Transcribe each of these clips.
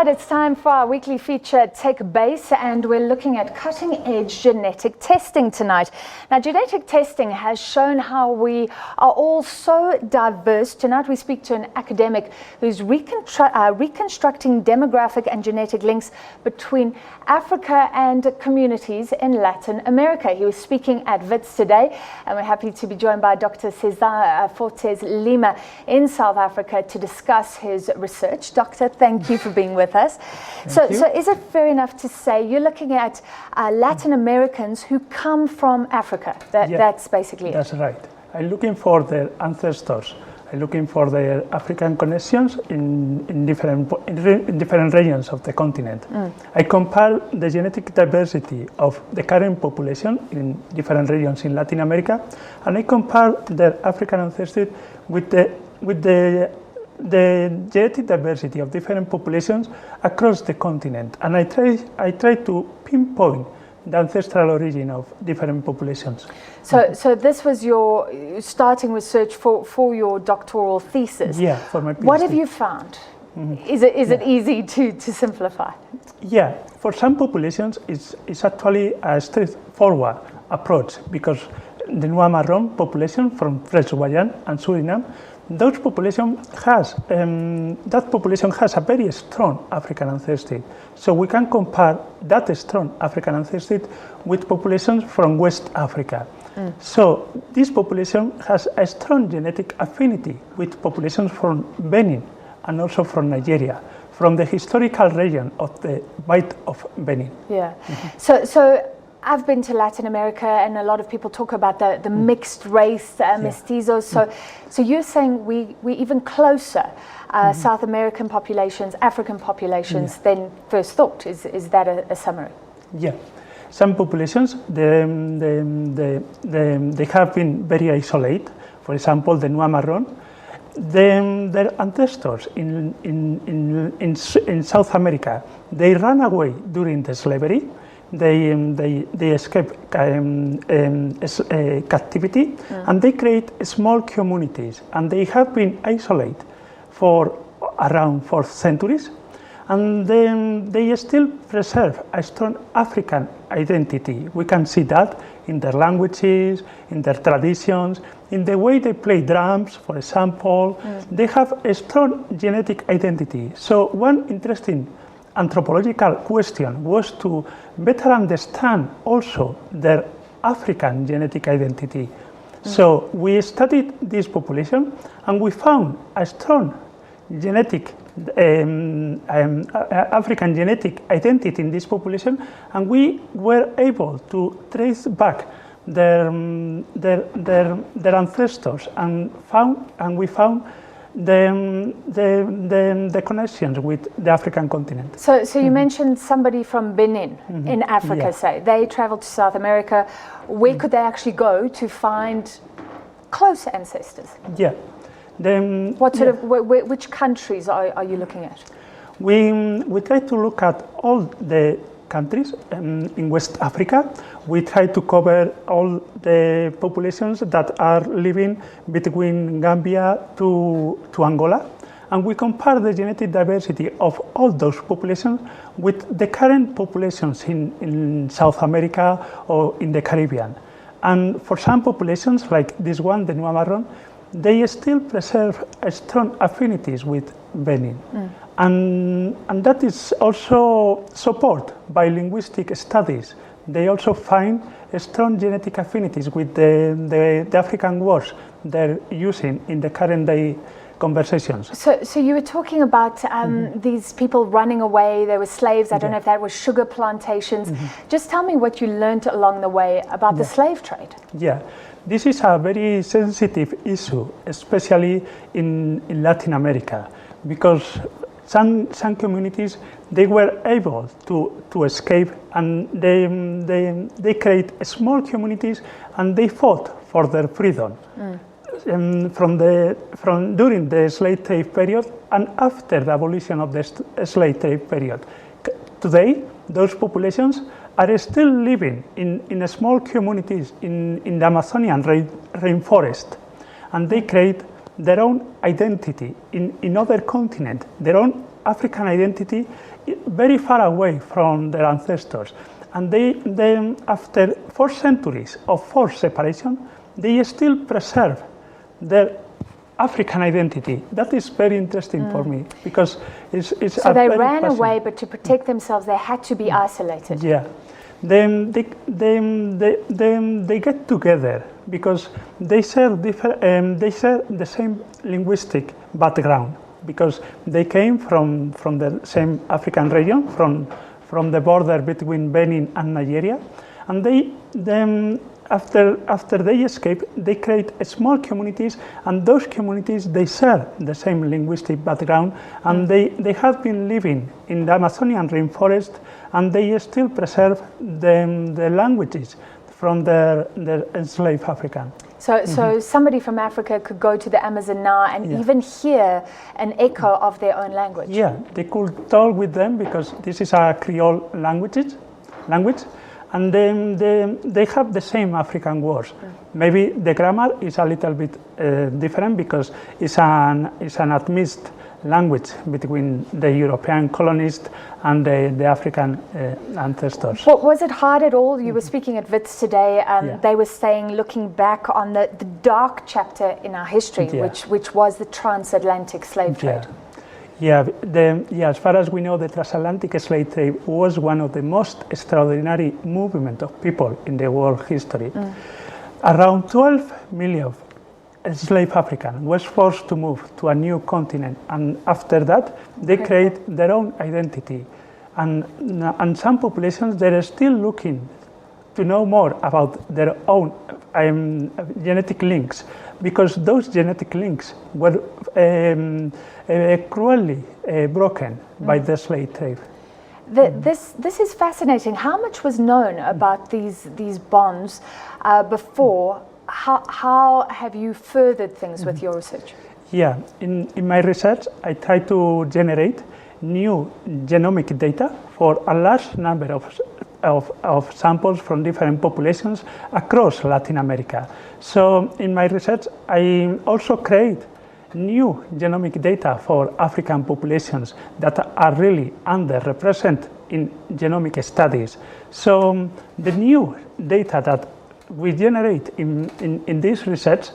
It's time for our weekly feature, Tech Base, and we're looking at cutting-edge genetic testing tonight. Now, genetic testing has shown how we are all so diverse. Tonight we speak to an academic who's reconstructing demographic and genetic links between Africa and communities in Latin America. He was speaking at WITS today, and we're happy to be joined by Dr. Cesar Fortes-Lima in South Africa to discuss his research. Doctor, thank you for being with us. So is it fair enough to say you're looking at Latin Americans who come from Africa? That's basically That's right. I'm looking for their ancestors. I'm looking for their African connections in different regions of the continent. I compare the genetic diversity of the current population in different regions in Latin America, and I compare their African ancestry with the genetic diversity of different populations across the continent, and I try to pinpoint the ancestral origin of different populations. So this was your starting research for your doctoral thesis. Yeah, for my PhD. What have you found? Is it easy to simplify? Yeah, for some populations it's actually a straightforward approach, because the Noir Marron population from French Guiana and Suriname, that population has a very strong African ancestry. So we can compare that strong African ancestry with populations from West Africa. So this population has a strong genetic affinity with populations from Benin and also from Nigeria, from the historical region of the Bight of Benin. Yeah. So I've been to Latin America, and a lot of people talk about the mixed race, mestizos. So you're saying we even closer South American populations, African populations than first thought. Is that a summary? Yeah. Some populations, they have been very isolated. For example, the Noir Marron. Their ancestors in South America, they ran away during the slavery. They escape captivity, and they create small communities, and they have been isolated for around 4 centuries, and then they still preserve a strong African identity. We can see that in their languages, in their traditions, in the way they play drums, for example. They have a strong genetic identity. So one interesting anthropological question was to better understand also their African genetic identity. So we studied this population, and we found a strong genetic African genetic identity in this population, and we were able to trace back their ancestors, and we found the connections with the African continent. So you mentioned somebody from Benin in Africa, say. They traveled to South America. Where could they actually go to find close ancestors? Yeah. What sort of, which countries are you looking at? We try to look at all the countries in West Africa. We try to cover all the populations that are living between Gambia to Angola, and we compare the genetic diversity of all those populations with the current populations in South America or in the Caribbean. And for some populations, like this one, the Noir Marron, they still preserve strong affinities with Benin. And that is also supported by linguistic studies. They also find strong genetic affinities with the African words they're using in the current day conversations. So you were talking about these people running away. They were slaves. I don't know if that was sugar plantations. Just tell me what you learned along the way about the slave trade. Yeah. This is a very sensitive issue, especially in Latin America, because some communities, they were able to escape, and they create small communities, and they fought for their freedom during the slave trade period and after the abolition of the slave trade period. Today, those populations are still living in small communities in the Amazonian rainforest, and they create their own identity in other continent, their own African identity very far away from their ancestors. And they after 4 centuries of forced separation, they still preserve their African identity. That is very interesting for me, because it's so they ran away, but to protect themselves, they had to be isolated. Yeah. Then they get together because they share the same linguistic background, because they came from the same African region, from the border between Benin and Nigeria, and after they escape, they create small communities, and those communities, they share the same linguistic background, and they have been living in the Amazonian rainforest, and they still preserve the languages from their enslaved African. So somebody from Africa could go to the Amazon now and even hear an echo of their own language. Yeah, they could talk with them, because this is a Creole language, and then they have the same African words. Maybe the grammar is a little bit different, because it's an admixed language between the European colonists and the African ancestors. Well, was it hard at all? You were speaking at WITS today. They were saying, looking back on the dark chapter in our history, which was the transatlantic slave trade. As far as we know, the transatlantic slave trade was one of the most extraordinary movements of people in the world history. Around 12 million enslaved Africans was forced to move to a new continent, and after that, they create their own identity. And some populations, they're still looking to know more about their own genetic links, because those genetic links were cruelly broken by the slave trade. This is fascinating. How much was known about these bonds before? How have you furthered things with your research? Yeah, in my research, I try to generate new genomic data for a large number of samples from different populations across Latin America. So in my research, I also create new genomic data for African populations that are really underrepresented in genomic studies. So the new data that we generate in this research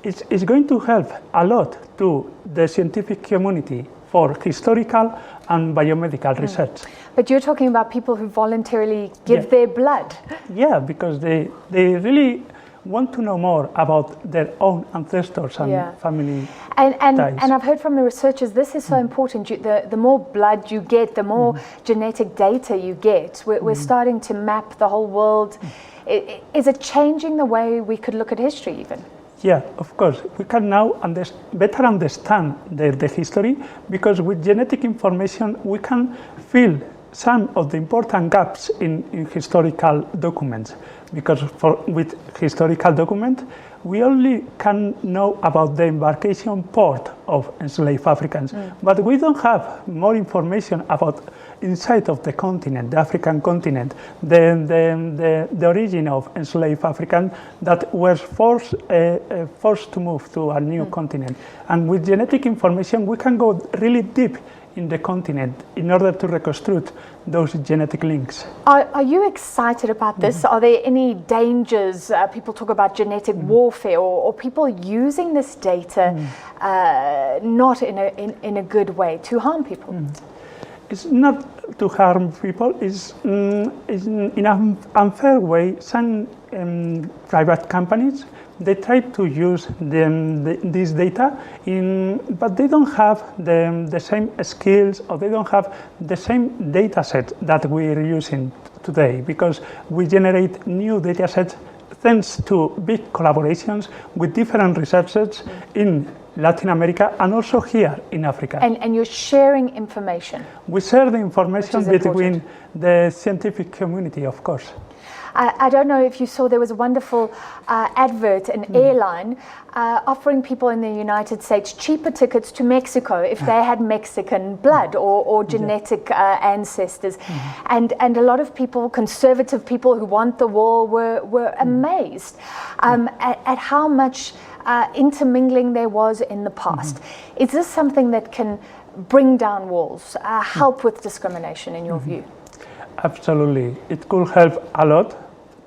is going to help a lot to the scientific community for historical and biomedical research. But you're talking about people who voluntarily give their blood. Yeah, because they really want to know more about their own ancestors and family ties. And I've heard from the researchers, this is so important. The more blood you get, the more genetic data you get. We're starting to map the whole world. Is it changing the way we could look at history even? Yeah, of course. We can now better understand the history, because with genetic information we can fill some of the important gaps in historical documents. Because with historical documents, we only can know about the embarkation port of enslaved Africans, but we don't have more information about inside of the continent, the African continent, the origin of enslaved Africans that were forced to move to a new continent. And with genetic information, we can go really deep in the continent in order to reconstruct those genetic links. Are you excited about this? Are there any dangers? People talk about genetic warfare, or people using this data not in a good way to harm people? It's not to harm people. It's in an unfair way. Some private companies, they try to use this data, but they don't have the same skills, or they don't have the same data set that we're using today, because we generate new data sets thanks to big collaborations with different researchers in Latin America and also here in Africa. And you're sharing information? We share the information between the scientific community, of course. I don't know if you saw, there was a wonderful advert, an airline offering people in the United States cheaper tickets to Mexico if they had Mexican blood or genetic ancestors. And a lot of people, conservative people who want the wall, were amazed at how much intermingling there was in the past. Is this something that can bring down walls, help with discrimination in your view? Absolutely. It could help a lot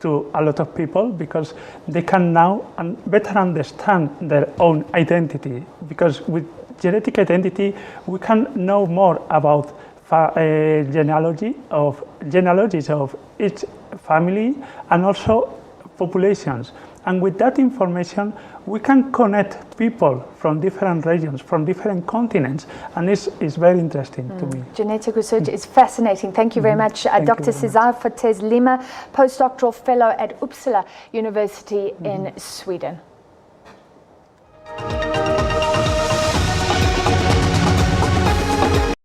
to a lot of people because they can now better understand their own identity, because with genetic identity we can know more about genealogies of each family and also populations. And with that information, we can connect people from different regions, from different continents, and it's very interesting to me. Genetic research is fascinating. Thank you very much, Dr. Cesar Fortes-Lima, postdoctoral fellow at Uppsala University in Sweden.